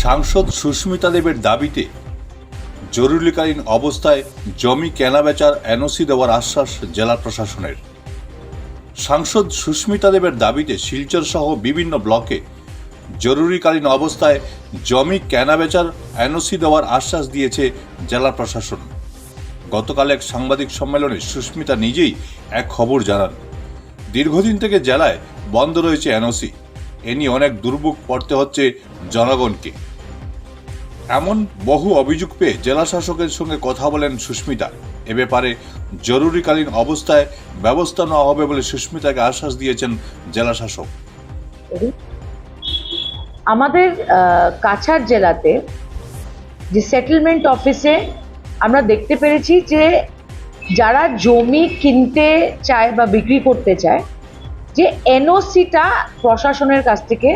সাংসদ সুস্মিতা দেবের দাবিতে জরুরিকালীন অবস্থায় জমি কেনাবেচার এনওসি দেওয়ার আশ্বাস জেলা প্রশাসনের। সাংসদ সুস্মিতা দেবের দাবিতে শিলচর সহ বিভিন্ন ব্লকে জরুরিকালীন অবস্থায় জমি কেনাবেচার এনওসি দেওয়ার আশ্বাস দিয়েছে জেলা প্রশাসন। গতকাল এক সাংবাদিক সম্মেলনে সুস্মিতা নিজেই এক খবর জানান, দীর্ঘদিন থেকে জেলায় বন্ধ রয়েছে এনওসি, এ নিয়ে অনেক দুর্ভোগ পড়তে হচ্ছে জনগণকে। এমন বহু অভিযোগ পেয়ে জেলা শাসকের সঙ্গে কথা বলেন সুস্মিতা। এ ব্যাপারে জরুরিকালীন অবস্থায় ব্যবস্থা নেওয়া হবে বলে সুস্মিতাকে আশ্বাস দিয়েছেন জেলা শাসক। আমাদের কাছাড় জেলাতে যে সেটেলমেন্ট অফিসে আমরা দেখতে পেরেছি যে যারা জমি কিনতে চায় বা বিক্রি করতে চায়, যে এনওসিটা প্রশাসনের কাছ থেকে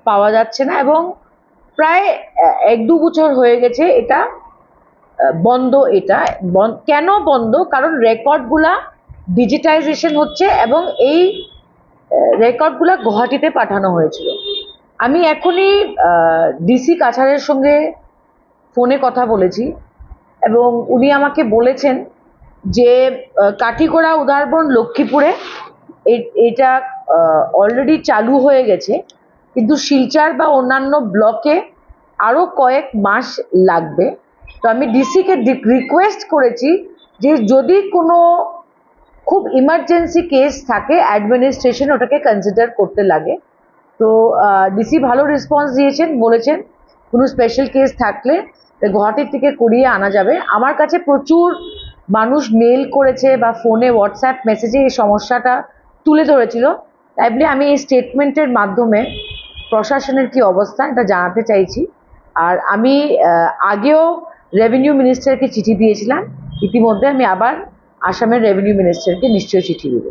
পাওয়া যাচ্ছে না এবং প্রায় 1-2 বছর হয়ে গেছে এটা বন্ধ। এটা কেন বন্ধ? কারণ রেকর্ডগুলা ডিজিটাইজেশন হচ্ছে এবং এই রেকর্ডগুলা গুয়াহাটিতে পাঠানো হয়েছিল। আমি এখনই ডিসি কাছাড়ের সঙ্গে ফোনে কথা বলেছি এবং উনি আমাকে বলেছেন যে কাঠিগড়া, উদারবন, লক্ষ্মীপুরে এটা অলরেডি চালু হয়ে গেছে, কিন্তু শিলচর বা অন্যান্য ব্লকে আরও কয়েক মাস লাগবে। তো আমি ডিসিকে রিকোয়েস্ট করেছি যে যদি কোনো খুব ইমার্জেন্সি কেস থাকে অ্যাডমিনিস্ট্রেশন ওটাকে কনসিডার করতে লাগে। তো ডিসি ভালো রেসপন্স দিয়েছেন, বলেছেন কোনো স্পেশাল কেস থাকলে গুয়াহাটির থেকে করিয়ে আনা যাবে। আমার কাছে প্রচুর মানুষ মেল করেছে বা ফোনে হোয়াটসঅ্যাপ মেসেজে এই সমস্যাটা তুলে ধরেছিল, তাই বলে আমি এই স্টেটমেন্টের মাধ্যমে প্রশাসনের কি অবস্থা এটা জানাতে চাইছি। আর আমি আগেও রেভিনিউ মিনিস্টারকে চিঠি দিয়েছিলাম, ইতিমধ্যে আমি আবার আসামের রেভিনিউ মিনিস্টারকে নিশ্চয়ই চিঠি দেব।